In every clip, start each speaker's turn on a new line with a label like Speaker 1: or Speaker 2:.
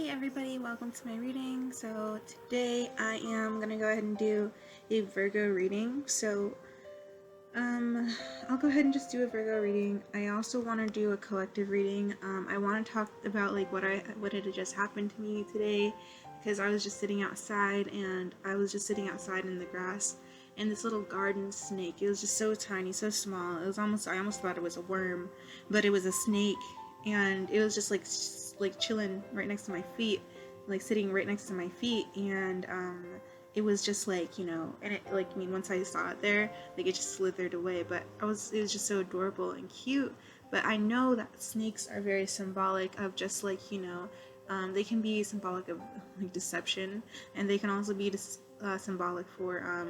Speaker 1: everybody, welcome to my reading. So today I am going to go ahead and do a Virgo reading. I'll go ahead and just do a Virgo reading. I also want to do a collective reading. I want to talk about like what had just happened to me today, because I was just sitting outside in the grass, and this little garden snake, it was just so tiny, so small. I almost thought it was a worm, but it was a snake, and it was just like chilling right next to my feet, like sitting right next to my feet, and it was just like, and it, like, I mean, once I saw it there, like, it just slithered away, but it was just so adorable and cute. But I know that snakes are very symbolic of just like, they can be symbolic of like deception, and they can also be symbolic for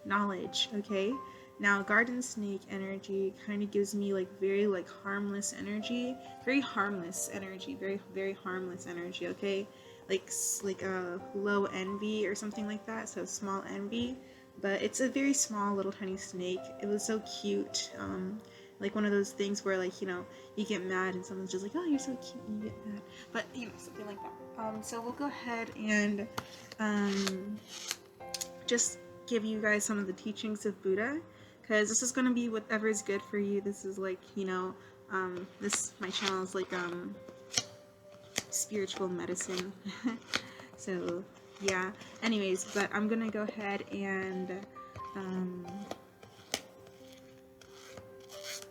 Speaker 1: knowledge. Okay, now garden snake energy kind of gives me like very like harmless energy, very very harmless energy. Okay, like a low envy or something like that, so small envy, but it's a very small little tiny snake. It was so cute, like one of those things where, like, you get mad and someone's just like, oh, you're so cute, and you get mad, but something like that. So we'll go ahead and just give you guys some of the teachings of Buddha, because this is going to be whatever is good for you. This is like, my channel is like spiritual medicine. So yeah, anyways, but I'm gonna go ahead and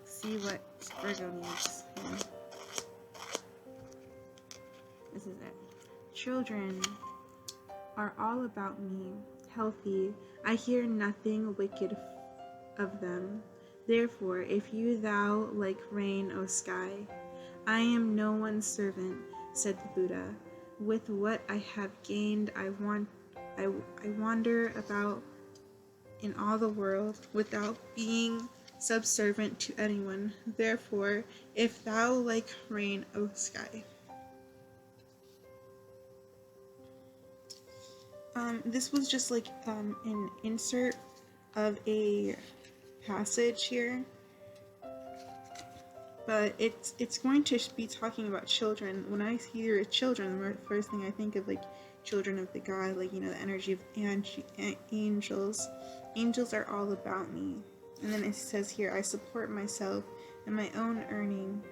Speaker 1: see what Virgo needs. Yeah. This is it. Children are all about me, healthy. I hear nothing wicked of them. Therefore, if you thou like rain, O sky, I am no one's servant, said the Buddha. With what I have gained, I wander about in all the world without being subservient to anyone. Therefore, if thou like rain, O sky. This was just like an insert of a passage here, but it's going to be talking about children. When I hear children, the first thing I think of, like, children of the God, like, the energy of angels. Angels are all about me. And then it says here, I support myself in my own earning,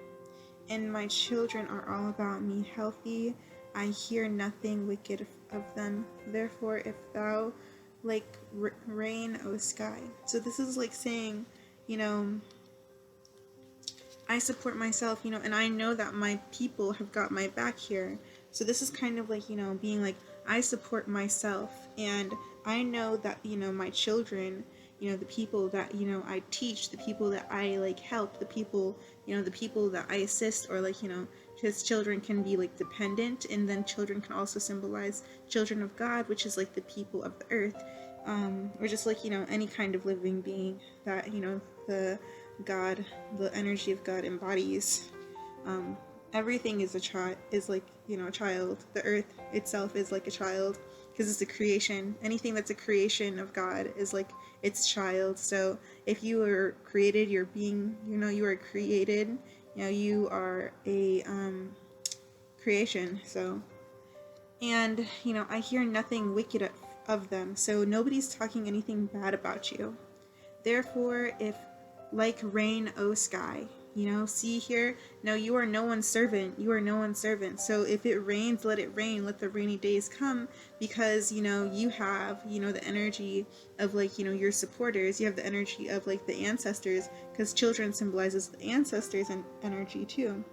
Speaker 1: and my children are all about me, healthy. I hear nothing wicked of them. Therefore, if thou like rain, O sky. So this is like saying, I support myself, and I know that my people have got my back here. So this is kind of like, being like, I support myself, and I know that, my children, the people that, I teach, the people that I like help, the people that I assist, or like, because children can be like dependent, and then children can also symbolize children of God, which is like the people of the earth, or just like, any kind of living being that, the energy of God embodies. Everything is a child, a child. The earth itself is like a child, because it's a creation. Anything that's a creation of God is like its child. So if you are created, you're being, you are created, you are a creation. So, and I hear nothing wicked of them, so nobody's talking anything bad about you. Therefore, if like rain, O sky, see here, no, you are no one's servant, so if it rains, let it rain, let the rainy days come, because you have the energy of like your supporters, you have the energy of like the ancestors, because children symbolizes the ancestors and energy too.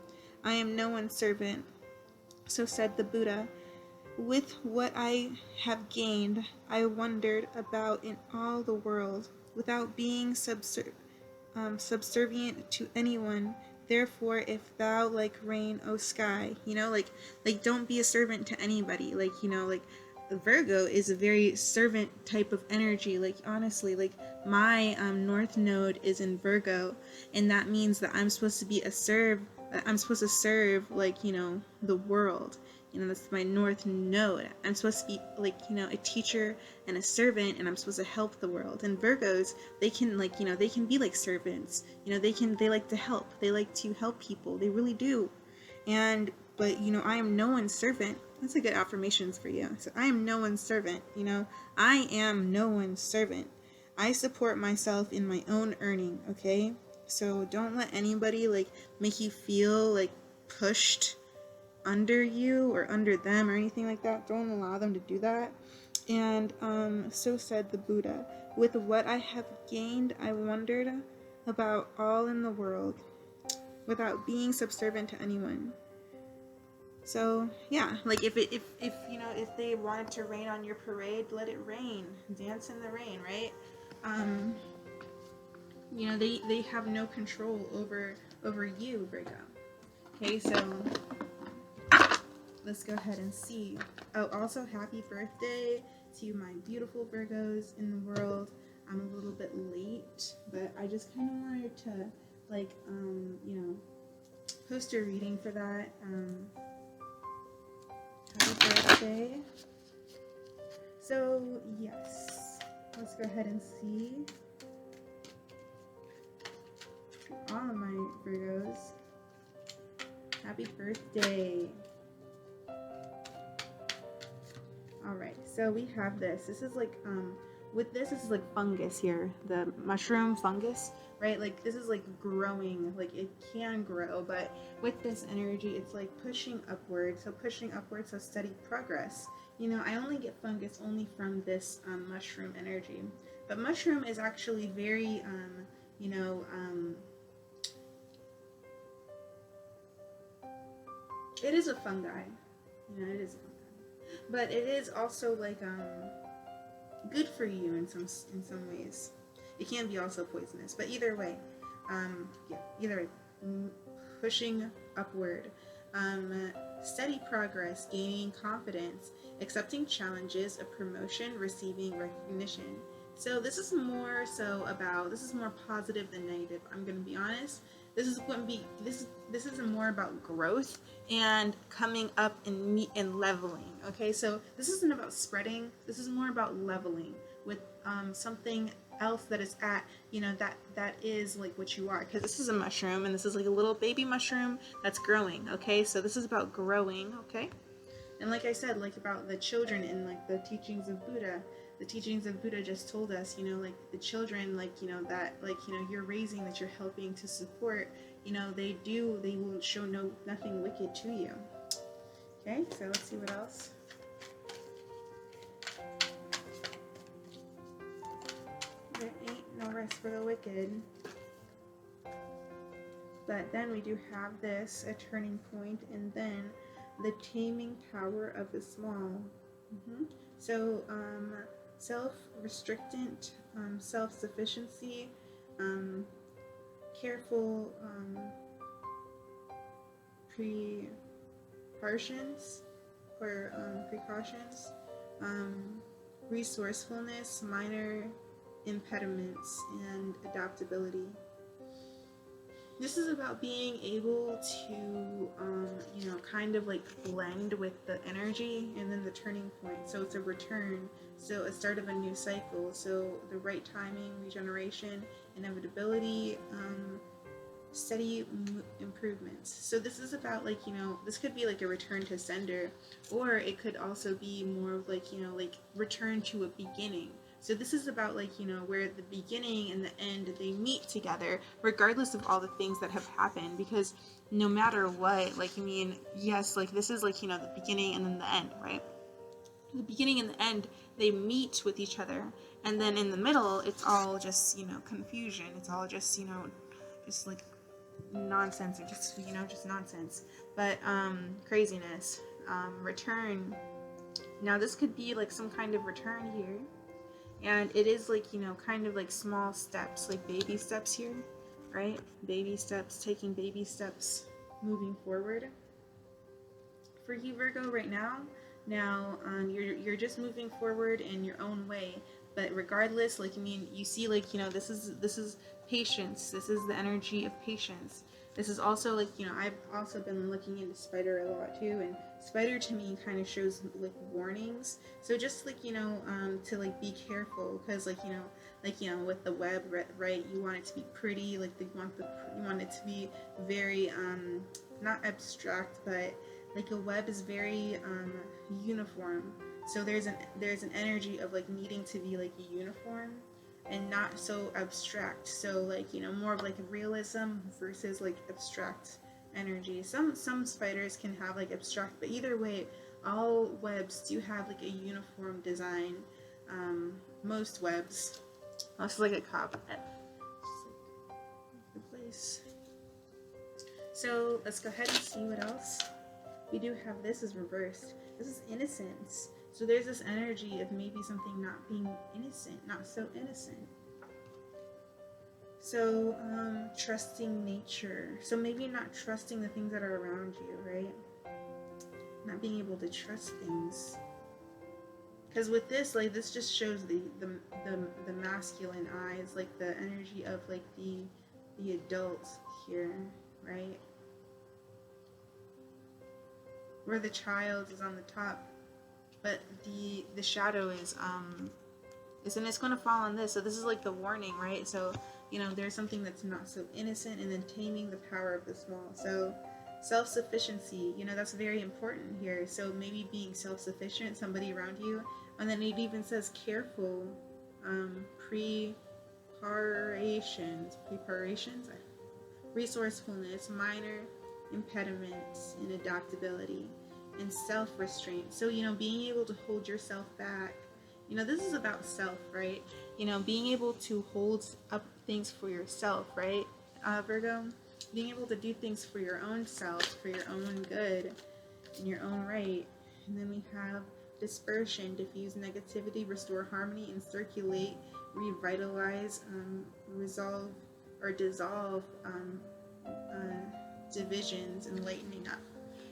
Speaker 1: I am no one's servant, so said the Buddha. With what I have gained, I wandered about in all the world without being subservient to anyone. Therefore, if thou like rain, O sky, like don't be a servant to anybody. Like, like Virgo is a very servant type of energy. Like, honestly, like my North Node is in Virgo, and that means that I'm supposed to serve like, the world. That's my North Node. I'm supposed to be like, a teacher and a servant, and I'm supposed to help the world. And Virgos, they can like, they can be like servants. They like to help. They like to help people. They really do. But I am no one's servant. That's a good affirmations for you. So I am no one's servant, you know. I am no one's servant. I support myself in my own earning, okay? So don't let anybody like make you feel like pushed under you or under them or anything like that. Don't allow them to do that. And so said the Buddha. With what I have gained, I wondered about all in the world without being subservient to anyone. So yeah, like if you know, if they wanted to rain on your parade, let it rain. Dance in the rain, right? Um, you know, they have no control over you, Virgo. Okay, so let's go ahead and see. Oh, also happy birthday to my beautiful Virgos in the world. I'm a little bit late, but I just kind of wanted to like you know, post a reading for that. Happy birthday. So yes, let's go ahead and see all of my Virgos. Happy birthday. Alright, so we have this. This is like, with this is like fungus here. The mushroom fungus, right? Like, this is like growing. Like, it can grow, but with this energy, it's like pushing upward. So pushing upward, so steady progress. You know, I only get fungus only from this mushroom energy. But mushroom is actually very, you know, it is a fungi. You know, it is a fungi. But it is also like good for you in some ways. It can be also poisonous, but either way, yeah, either way, pushing upward, steady progress, gaining confidence, accepting challenges, a promotion, receiving recognition. So this is more so about, this is more positive than negative. I'm gonna be honest. This is going to be, this is more about growth and coming up and meet and leveling. Okay, so this isn't about spreading. This is more about leveling with something else that is at, you know, that is like what you are. Because this is a mushroom, and this is like a little baby mushroom that's growing. Okay, so this is about growing. Okay, and like I said, like about the children in like the teachings of Buddha. The teachings of Buddha just told us, you know, like the children, like, you know, that, like, you know, you're raising, that you're helping to support, you know, they will show nothing wicked to you. Okay, so let's see what else. There ain't no rest for the wicked. But then we do have this, a turning point, and then the taming power of the small. So, self-restrictant, self-sufficiency, careful precautions, resourcefulness, minor impediments, and adaptability. This is about being able to, you know, kind of like blend with the energy, and then the turning point. So it's a return, so a start of a new cycle. So the right timing, regeneration, inevitability, steady improvements. So this is about like, you know, this could be like a return to sender, or it could also be more of like, you know, like return to a beginning. So this is about like, you know, where the beginning and the end, they meet together regardless of all the things that have happened, because no matter what, like, I mean, yes, like this is like, you know, the beginning and then the end, right? The beginning and the end, they meet with each other, and then in the middle, it's all just, you know, confusion. It's all just, you know, just like nonsense, or just, you know, just nonsense, but craziness. Return. Now this could be like some kind of return here. And it is like, you know, kind of like small steps, like baby steps here, right? Baby steps, taking baby steps, moving forward. For you, Virgo, right now, you're just moving forward in your own way. But regardless, like, I mean, you see, like, you know, this is patience. This is the energy of patience. This is also like, you know, I've also been looking into spider a lot too, and spider to me kind of shows like warnings. So just like, you know, to like be careful, because like, you know, with the web, right, you want it to be pretty, like you want it to be very not abstract, but like a web is very uniform. So there's an energy of like needing to be like uniform and not so abstract. So like, you know, more of like realism versus like abstract energy. Some spiders can have like abstract, but either way, all webs do have like a uniform design. Most webs. Looks like a cobweb. Just like the place. So let's go ahead and see what else. We do have this is reversed. This is innocence. So there's this energy of maybe something not being innocent, not so innocent. So trusting nature. So maybe not trusting the things that are around you, right? Not being able to trust things. Because with this, like, this just shows the masculine eyes, like the energy of like the adults here, right? Where the child is on the top, but the shadow is and it's going to fall on this. So this is like the warning, right? So, you know, there's something that's not so innocent, and then taming the power of the small. So self-sufficiency, you know, that's very important here. So maybe being self-sufficient, somebody around you, and then it even says careful, preparations, resourcefulness, minor impediments in adaptability, and self-restraint. So, you know, being able to hold yourself back. You know, this is about self, right? You know, being able to hold up things for yourself, right, Virgo? Being able to do things for your own self, for your own good, in your own right. And then we have dispersion, diffuse negativity, restore harmony, and circulate, revitalize, resolve or dissolve divisions, and lightening up.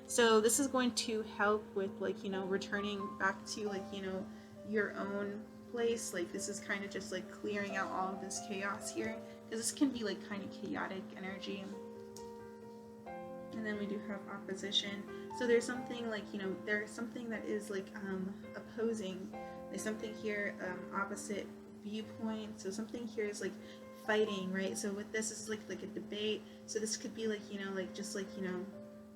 Speaker 1: So this is going to help with, like, you know, returning back to, like, you know, your own place. Like, this is kind of just like clearing out all of this chaos here, because this can be like kind of chaotic energy. And then we do have opposition. So there's something like, you know, there's something that is like opposing. There's something here, opposite viewpoint. So something here is like fighting, right? So with this is like a debate. So this could be like, you know, like just like, you know,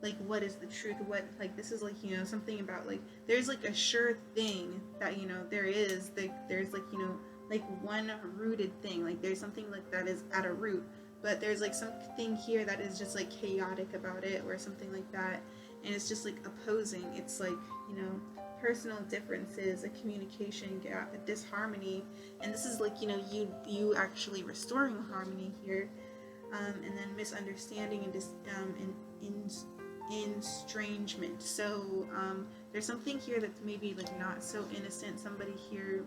Speaker 1: like what is the truth, what, like this is like, you know, something about like there's like a sure thing that, you know, there's like, you know, like one rooted thing, like there's something like that is at a root, but there's like something here that is just like chaotic about it, or something like that, and it's just like opposing. It's like, you know, personal differences, a communication gap, a disharmony, and this is like, you know, you actually restoring harmony here, and then misunderstanding and estrangement. So there's something here that's maybe like not so innocent, somebody here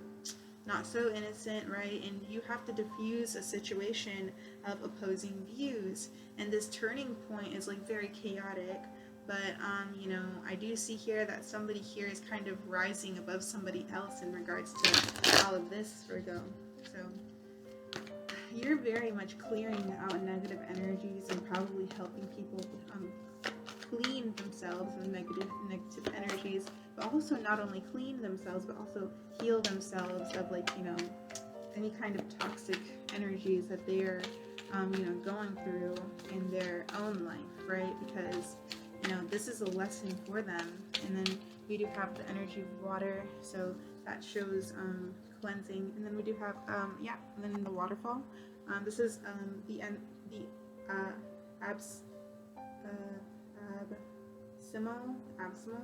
Speaker 1: not so innocent, right? And you have to diffuse a situation of opposing views, and this turning point is like very chaotic. But you know, I do see here that somebody here is kind of rising above somebody else in regards to all of this, Virgo. So you're very much clearing out negative energies and probably helping people clean themselves of negative energies, but also not only clean themselves, but also heal themselves of, like, you know, any kind of toxic energies that they're you know, going through in their own life, right? Because, you know, this is a lesson for them. And then we do have the energy of water, so that shows cleansing. And then we do have yeah, and then the waterfall. This is the abysmal.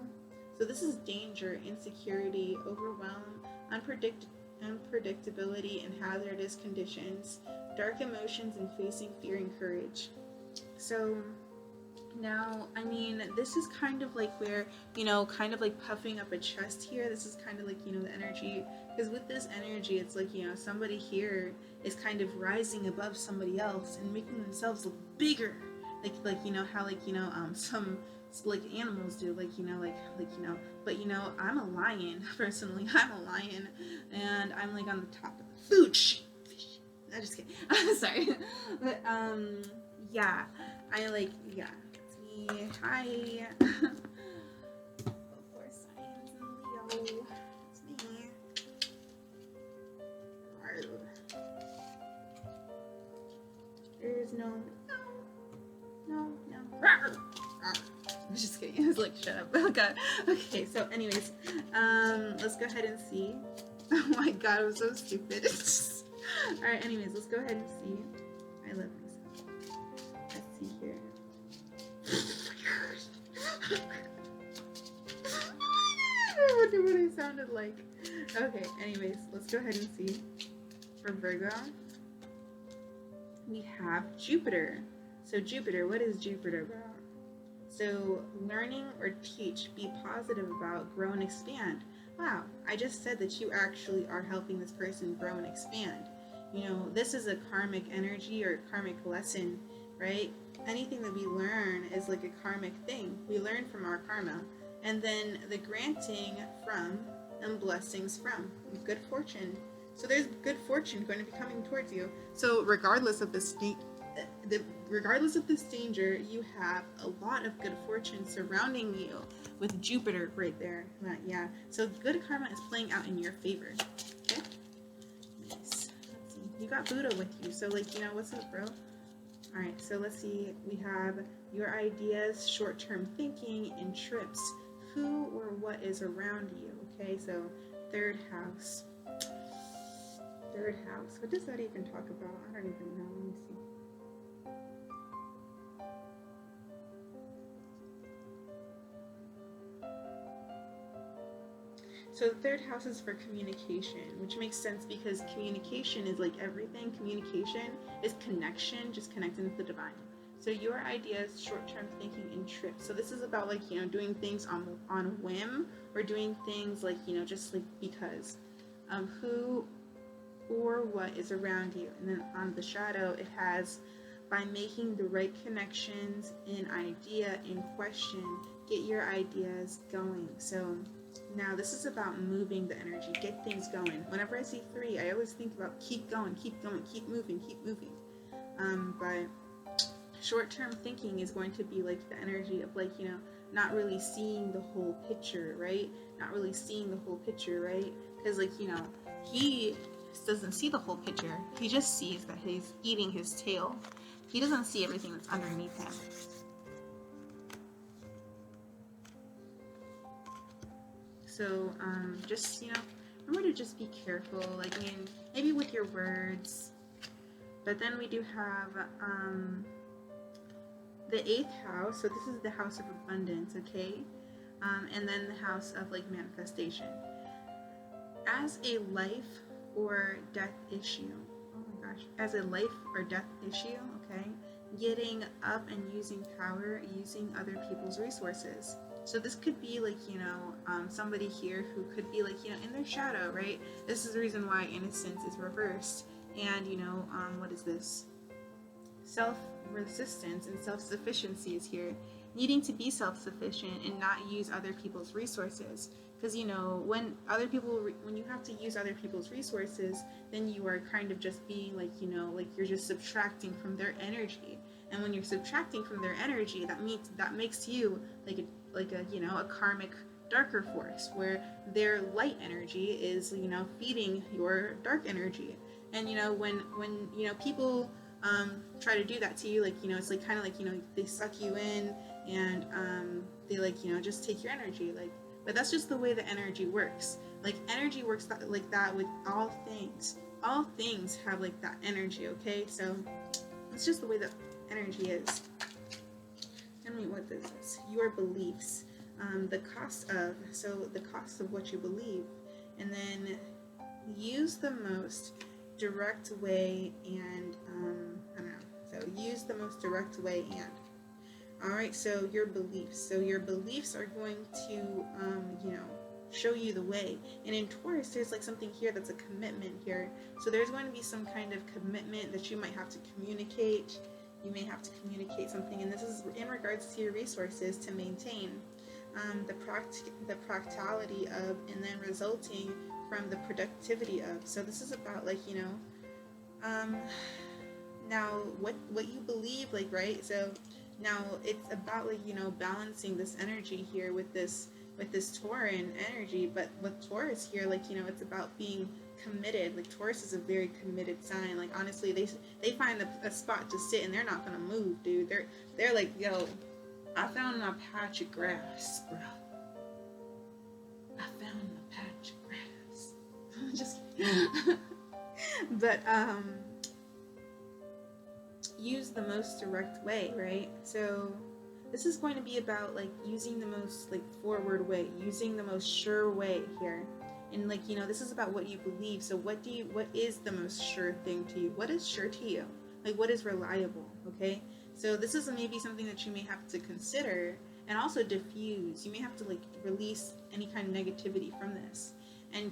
Speaker 1: So this is danger, insecurity, overwhelm, unpredictability, and hazardous conditions, dark emotions, and facing fear and courage. So now, I mean, this is kind of like where, you know, kind of like puffing up a chest here. This is kind of like, you know, the energy, because with this energy, it's like, you know, somebody here is kind of rising above somebody else and making themselves look bigger. Like, you know, how, like, you know, some, like, animals do, like, you know, like, you know, but, you know, I'm a lion, personally. I'm a lion, and I'm, like, on the top of the food chain. I'm just kidding. I'm sorry. But, yeah, I, like, yeah, it's me. Hi. Of course, Science and Leo. It's me. There's no. I'm just kidding. I was like, shut up. Oh god. Okay, so anyways, let's go ahead and see. Oh my god, I'm so stupid. Alright, anyways, let's go ahead and see. I love myself. Let's see here. I wonder what I sounded like. Okay, anyways, let's go ahead and see. For Virgo, we have Jupiter. So Jupiter, what is Jupiter about? So learning or teach, be positive about, grow and expand. Wow, I just said that you actually are helping this person grow and expand. You know, this is a karmic energy or a karmic lesson, right? Anything that we learn is like a karmic thing. We learn from our karma. And then the granting from and blessings from. Good fortune. So there's good fortune going to be coming towards you. So regardless of this danger, you have a lot of good fortune surrounding you with Jupiter right there. Yeah. So good karma is playing out in your favor. Okay. Nice. Let's see. You got Pluto with you. So like, you know, what's up, bro? All right. So let's see. We have your ideas, short-term thinking, and trips. Who or what is around you? Okay. So third house. Third house. What does that even talk about? I don't even know. Let me see. So the third house is for communication, which makes sense because communication is like everything. Communication is connection, just connecting with the divine. So your ideas, short-term thinking, and trips. So this is about like, you know, doing things on a whim or doing things like, you know, just like because. Who or what is around you. And then on the shadow, it has by making the right connections in idea in question, get your ideas going. So now this is about moving the energy, get things going. Whenever I see 3, I always think about keep going, keep moving, keep moving. But short-term thinking is going to be like the energy of like, you know, not really seeing the whole picture, right? Not really seeing the whole picture, right? Because like, you know, he doesn't see the whole picture. He just sees that he's eating his tail. He doesn't see everything that's underneath him. So just, you know, remember to just be careful, like, I mean, maybe with your words. But then we do have the 8th house. So this is the house of abundance, okay? And then the house of like manifestation. As a life or death issue, oh my gosh, as a life or death issue, okay, getting up and using power, using other people's resources. So this could be like, you know, somebody here who could be like, you know, in their shadow, right? This is the reason why innocence is reversed. And, you know, what is this? Self-resistance and self-sufficiency is here. Needing to be self-sufficient and not use other people's resources. Because, you know, when you have to use other people's resources, then you are kind of just being like, you know, like you're just subtracting from their energy. And when you're subtracting from their energy, that makes you like a you know, a karmic darker force, where their light energy is, you know, feeding your dark energy. And, you know, when you know, people try to do that to you, like, you know, it's like kind of like, you know, they suck you in and they like, you know, just take your energy, like. But that's just the way the energy works. Like, energy works like that with all things. All things have like that energy, okay? So it's just the way that energy is. Tell me, what is this? Your beliefs. The cost of what you believe. And then use the most direct way and, I don't know. So use the most direct way and. Alright, so your beliefs. So your beliefs are going to, you know, show you the way. And in Taurus, there's like something here that's a commitment here. So there's going to be some kind of commitment that you might have to communicate. You may have to communicate something, and this is in regards to your resources to maintain the practicality of, and then resulting from the productivity of. So this is about like, you know, now what you believe, like, right? So now it's about like, you know, balancing this energy here with this Tauran energy. But with Taurus here, like, you know, it's about being committed. Like, Taurus is a very committed sign. Like, honestly, they find a spot to sit and they're not gonna move, dude. They're like, yo, I found my patch of grass, bro. I found my patch of grass. Just kidding. But use the most direct way, right? So this is going to be about like using the most like forward way, using the most sure way here. And like, you know, this is about what you believe. So what is the most sure thing to you? What is sure to you? Like, what is reliable? Okay, so this is maybe something that you may have to consider and also diffuse. You may have to like release any kind of negativity from this, and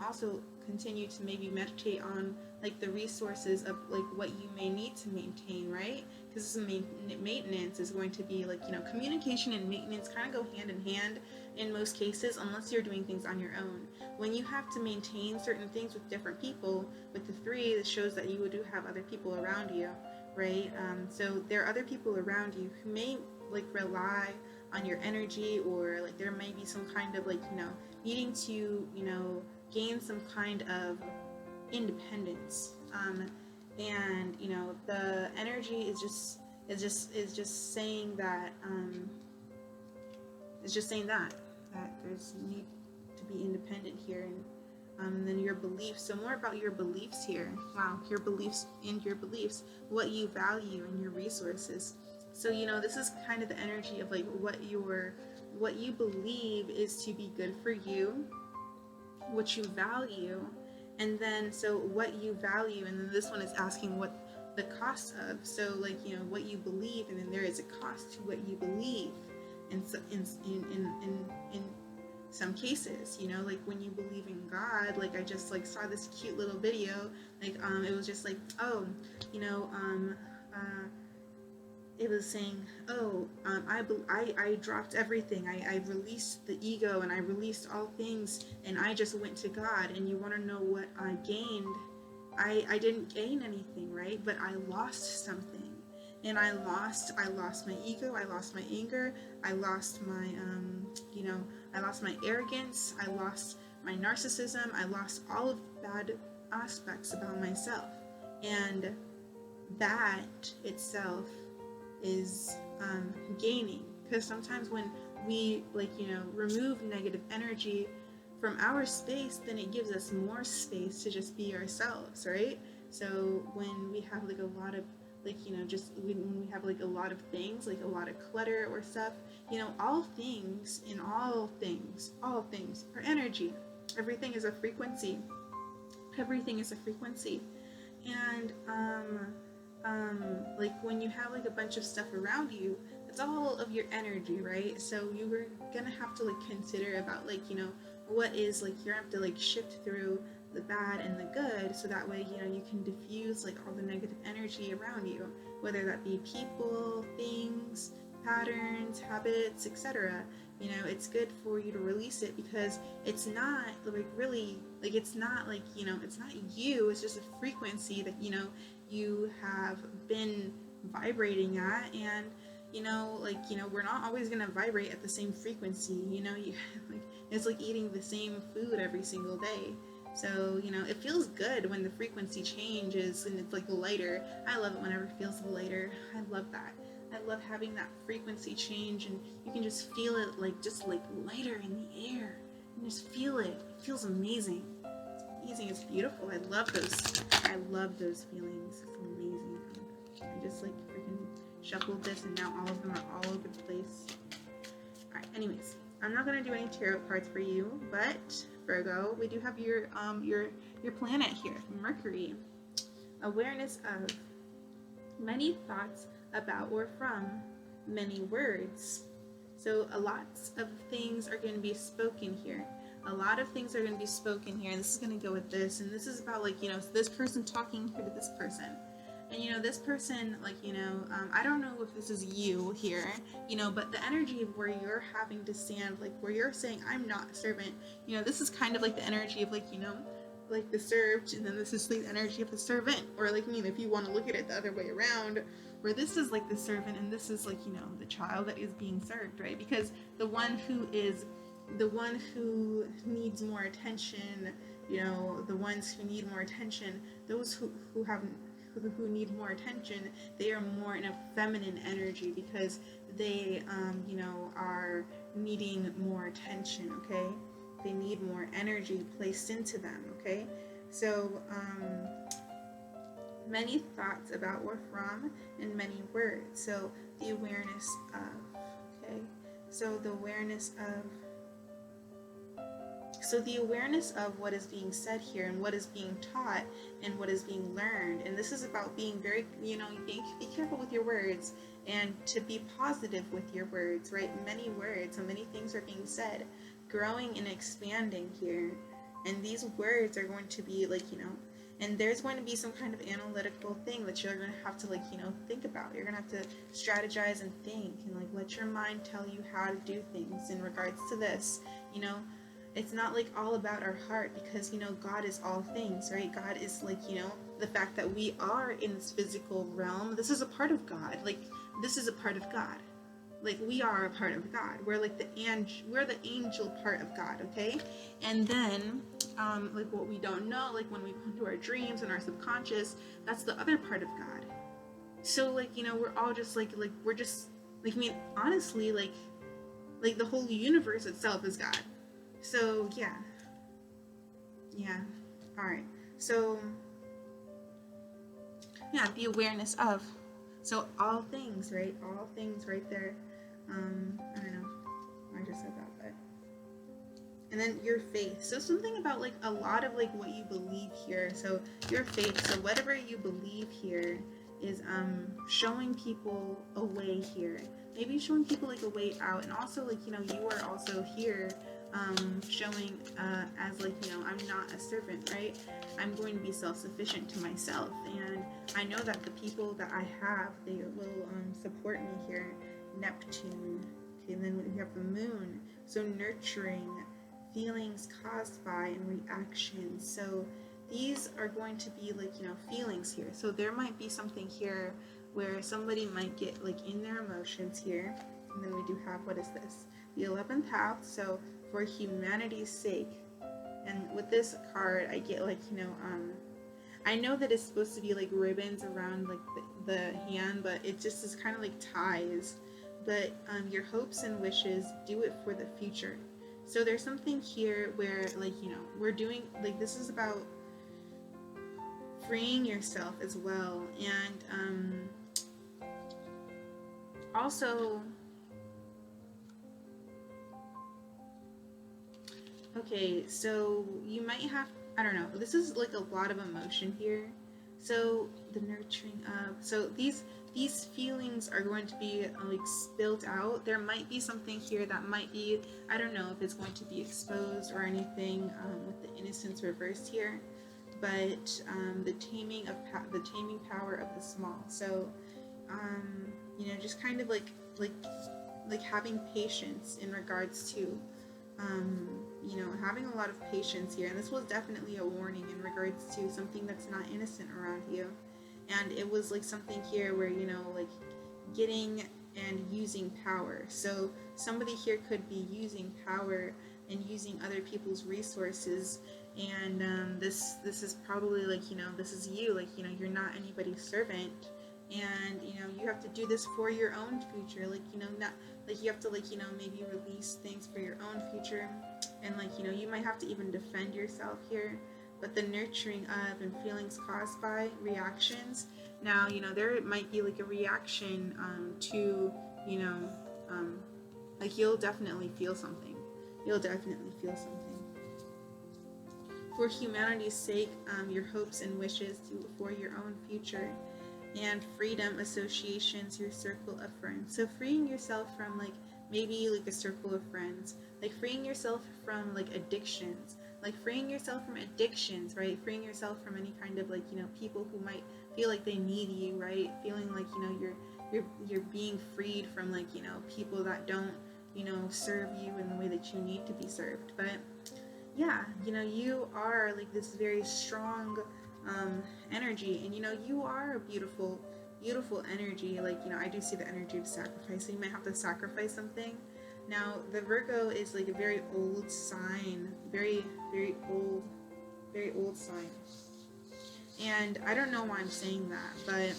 Speaker 1: also continue to maybe meditate on like the resources of like what you may need to maintain, right? Because maintenance is going to be like, you know, communication and maintenance kind of go hand in hand in most cases, unless you're doing things on your own. When you have to maintain certain things with different people, with the 3, it shows that you do have other people around you, right? So there are other people around you who may like rely on your energy, or like there may be some kind of like, you know, needing to, you know, gain some kind of independence. And you know, the energy is just saying that that there's need to be independent here, and then your beliefs. So more about your beliefs here. Wow, your beliefs, what you value, and your resources. So, you know, this is kind of the energy of like what you believe is to be good for you, what you value, and then so what you value, and then this one is asking what the cost of. So like, you know, what you believe, and then there is a cost to what you believe. And so in some cases, you know, like when you believe in God, like I just like saw this cute little video, like it was just like, oh, you know, it was saying, oh, I dropped everything. I released the ego, and I released all things, and I just went to God. And you want to know what I gained? I didn't gain anything, right? But I lost something. And I lost my ego, I lost my anger, I lost my, you know, I lost my arrogance, I lost my narcissism, I lost all of the bad aspects about myself. And that itself is gaining, because sometimes when we like, you know, remove negative energy from our space, then it gives us more space to just be ourselves, right? So when we have like a lot of like, you know, just when we have like a lot of things, like a lot of clutter or stuff, you know, all things are energy. Everything is a frequency. And like when you have like a bunch of stuff around you, it's all of your energy, right? So you're gonna have to like consider about like, you know, what is like, you're gonna have to like shift through the bad and the good, so that way, you know, you can diffuse like all the negative energy around you, whether that be people, things, patterns, habits, etc. You know, it's good for you to release it, because it's not like really like, it's not like, you know, it's not you, it's just a frequency that, you know, you have been vibrating at. And you know, like, you know, we're not always gonna vibrate at the same frequency, you know. You like, it's like eating the same food every single day. So, you know, it feels good when the frequency changes and it's like lighter. I love it whenever it feels lighter. I love that. I love having that frequency change, and you can just feel it like just like lighter in the air. You just feel it. It feels amazing. It's amazing. It's beautiful. I love those feelings. It's amazing. I just like freaking shuffled this, and now all of them are all over the place. Alright, anyways, I'm not gonna do any tarot cards for you, but Virgo, we do have your planet here, Mercury. Awareness of many thoughts about or from many words. So a lot of things are going to be spoken here. And this is going to go with this, and this is about like, you know, this person talking here to this person. And you know, this person, like, you know, I don't know if this is you here, you know, but the energy of where you're having to stand, like where you're saying, I'm not a servant, you know, this is kind of like the energy of like, you know, like the served, and then this is the energy of the servant. Or like, I mean, if you want to look at it the other way around, where this is like the servant, and this is like, you know, the child that is being served, right? Because the one who needs more attention, you know, the ones who need more attention, those who who need more attention, they are more in a feminine energy because they, are needing more attention, okay? They need more energy placed into them, okay? So, many thoughts about or from, and many words. So, the awareness of, okay? So, the awareness of what is being said here and what is being taught and what is being learned. And this is about being very, be careful with your words and to be positive with your words, right? Many words and many things are being said, growing and expanding here. And these words are going to be and there's going to be some kind of analytical thing that you're going to have to think about. You're going to have to strategize and think and let your mind tell you how to do things in regards to this, It's not all about our heart because, God is all things, right? God is the fact that we are in this physical realm. This is a part of God. This is a part of God. We are a part of God. We're we're the angel part of God, okay? And then, what we don't know, when we go into our dreams and our subconscious, that's the other part of God. So, we're all just, we're just, honestly, the whole universe itself is God. So, yeah. Alright. So, the awareness of. So, all things, right? All things right there. I don't know. I just said that, but. And then your faith. So, something about, a lot of, what you believe here. So, your faith. So, whatever you believe here is, showing people a way here. Maybe showing people, a way out. And also, you are also here showing as I'm not a servant, right? I'm going to be self-sufficient to myself, and I know that the people that I have, they will support me here. Neptune. Okay, and then we have the moon. So nurturing, feelings caused by, and reactions. So these are going to be feelings here. So there might be something here where somebody might get in their emotions here. And then we do have, what is this? The 11th house. So for humanity's sake. And with this card, I get I know that it's supposed to be ribbons around the hand, but it just is kind of ties. But your hopes and wishes, do it for the future. So there's something here where we're doing this is about freeing yourself as well, and also. Okay, so you might have, I don't know, this is a lot of emotion here. So the nurturing of, so these feelings are going to be spilled out. There might be something here that might be, I don't know if it's going to be exposed or anything with the innocence reversed here, but the taming power of the small. So just kind of having patience in regards to having a lot of patience here. And this was definitely a warning in regards to something that's not innocent around you. And it was something here where, getting and using power. So somebody here could be using power and using other people's resources. And this is probably this is you, you're not anybody's servant. And you have to do this for your own future, not you have to maybe release things for your own future, and you might have to even defend yourself here. But the nurturing of and feelings caused by reactions. Now there might be a reaction to you'll definitely feel something. For humanity's sake, your hopes and wishes for your own future. And freedom, associations, your circle of friends. So freeing yourself from maybe a circle of friends, freeing yourself from addictions, freeing yourself from addictions, right? Freeing yourself from any kind of people who might feel they need you, right? Feeling you're being freed from people that don't serve you in the way that you need to be served. But yeah, you are this very strong energy, and you are a beautiful energy. I do see the energy of sacrifice, so you might have to sacrifice something. Now the Virgo is a very old sign, very old sign. And I don't know why I'm saying that, but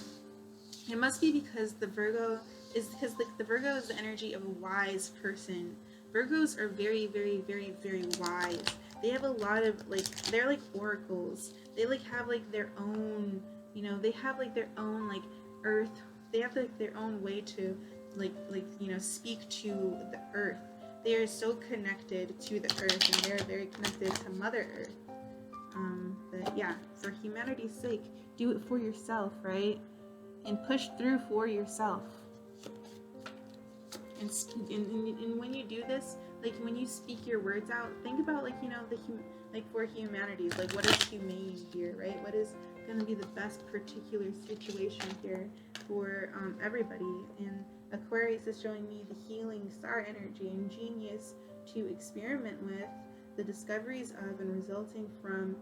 Speaker 1: it must be because the Virgo is the energy of a wise person. Virgos are very, very, very, very wise. They have a lot of like, they're like oracles. They like have like their own, they have like their own like earth. They have like their own way to speak to the earth. They are so connected to the earth, and they are very connected to Mother Earth. But yeah, for humanity's sake, do it for yourself, right? And push through for yourself. And when you do this, like when you speak your words out, think about like for humanities, like what is humane here, right? What is going to be the best particular situation here for everybody? And Aquarius is showing me the healing star energy and genius to experiment with, the discoveries of and resulting from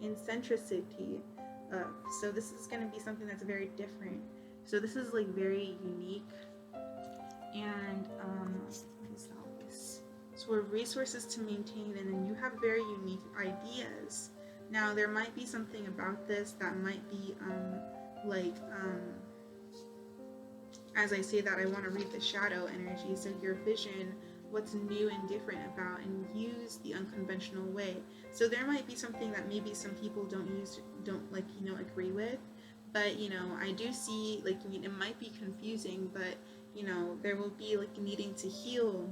Speaker 1: incentricity. So this is going to be something that's very different. So this is like very unique. And so resources to maintain, and then you have very unique ideas. Now there might be something about this that might be as I say that, I want to read the shadow energy. So your vision, what's new and different about, and use the unconventional way. So there might be something that maybe some people don't agree with, but I do see it might be confusing, but there will be like needing to heal,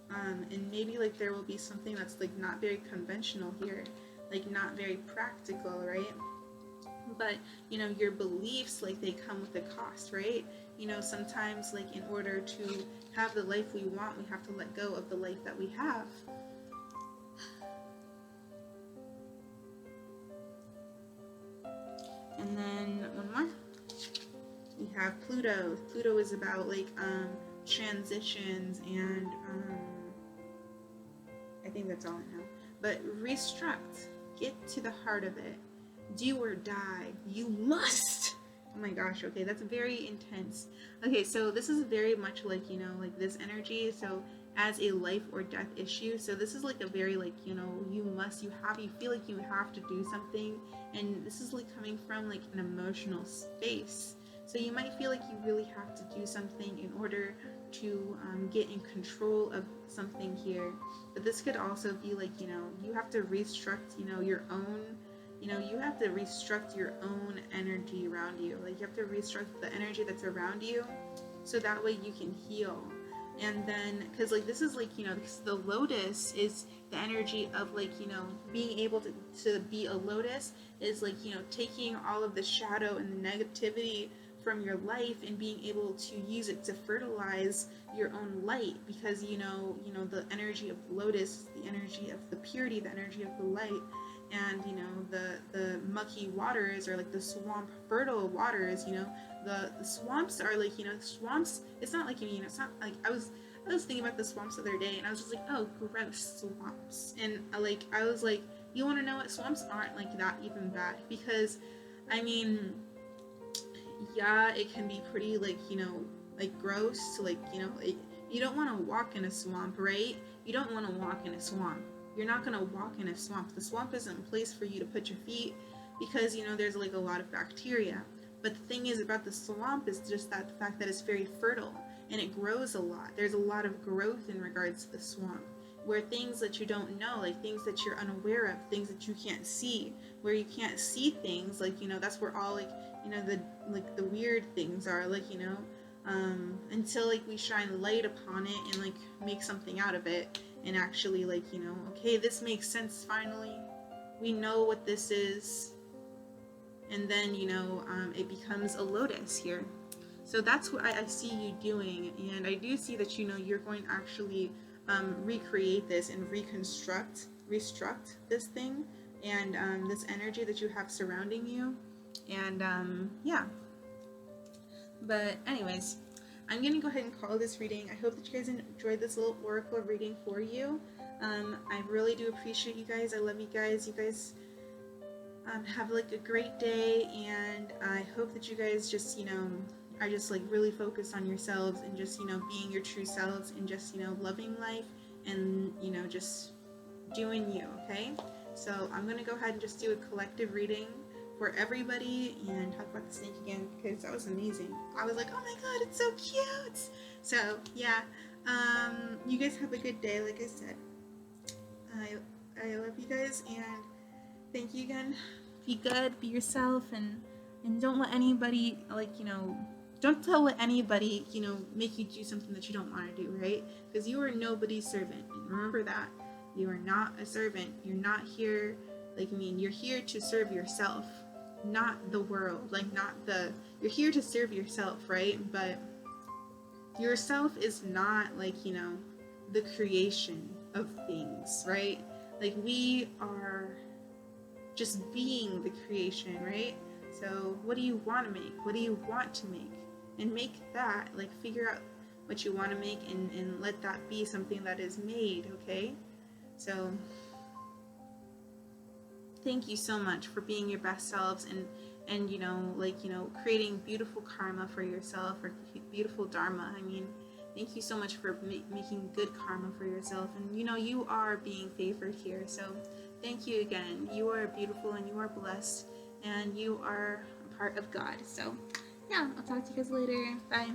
Speaker 1: and maybe like there will be something that's like not very conventional here, like not very practical, right? But your beliefs, like they come with a cost, right? Sometimes like in order to have the life we want, we have to let go of the life that we have. And then one more, we have Pluto. Pluto is about like transitions, and I think that's all I know. But restruct, get to the heart of it. Do or die. You must. Oh my gosh, okay, that's very intense. Okay, so this is very much like, like this energy, so as a life or death issue. So this is like a very like, you feel like you have to do something, and this is like coming from like an emotional space. So you might feel like you really have to do something in order to get in control of something here. But this could also be like, you have to restruct, your own, you have to restruct your own energy around you. Like you have to restruct the energy that's around you, so that way you can heal. And then, because like this is like, because the lotus is the energy of like, being able to be a lotus is like, taking all of the shadow and the negativity from your life and being able to use it to fertilize your own light, because the energy of the lotus is the energy of the purity, the energy of the light. And the mucky waters, or like the swamp fertile waters, the swamps are like, swamps, it's not like, it's not like, I was thinking about the swamps the other day, and I was just like, oh, gross, swamps. And I was like, you want to know what, swamps aren't like that even bad, because I mean, yeah, it can be pretty like, like gross to like, like, you don't want to walk in a swamp, right? You don't want to walk in a swamp. You're not going to walk in a swamp. The swamp isn't a place for you to put your feet, because there's like a lot of bacteria. But the thing is about the swamp is just that the fact that it's very fertile and it grows a lot. There's a lot of growth in regards to the swamp, where things that you don't know, like things that you're unaware of, things that you can't see, where you can't see things, like that's where all like the weird things are, like until like we shine light upon it and like make something out of it, and actually like okay, this makes sense, finally we know what this is, and then it becomes a lotus here. So that's what I see you doing, and I do see that you're going to actually recreate this and restruct this thing, and this energy that you have surrounding you, and yeah. But anyways, I'm gonna go ahead and call this reading. I hope that you guys enjoyed this little oracle reading for you. I really do appreciate you guys. I love you guys. You guys have like a great day, and I hope that you guys just are just like really focused on yourselves, and just being your true selves, and just loving life, and just doing you. Okay, so I'm gonna go ahead and just do a collective reading support everybody and talk about the snake again, because that was amazing. I was like, oh my god, it's so cute. So yeah, you guys have a good day. Like I said, I love you guys, and thank you again. Be good, be yourself, and don't let anybody, like, don't let anybody, make you do something that you don't want to do, right? Because you are nobody's servant. And remember that. You are not a servant. You're not here, you're here to serve yourself, not the world. You're here to serve yourself, right? But yourself is not, the creation of things, right? Like, we are just being the creation, right? So what do you want to make? What do you want to make? And make that, figure out what you want to make, and let that be something that is made, okay? So thank you so much for being your best selves, and creating beautiful karma for yourself, or beautiful dharma. I mean, thank you so much for making good karma for yourself, and you are being favored here. So thank you again. You are beautiful, and you are blessed, and you are a part of God. So yeah, I'll talk to you guys later. Bye.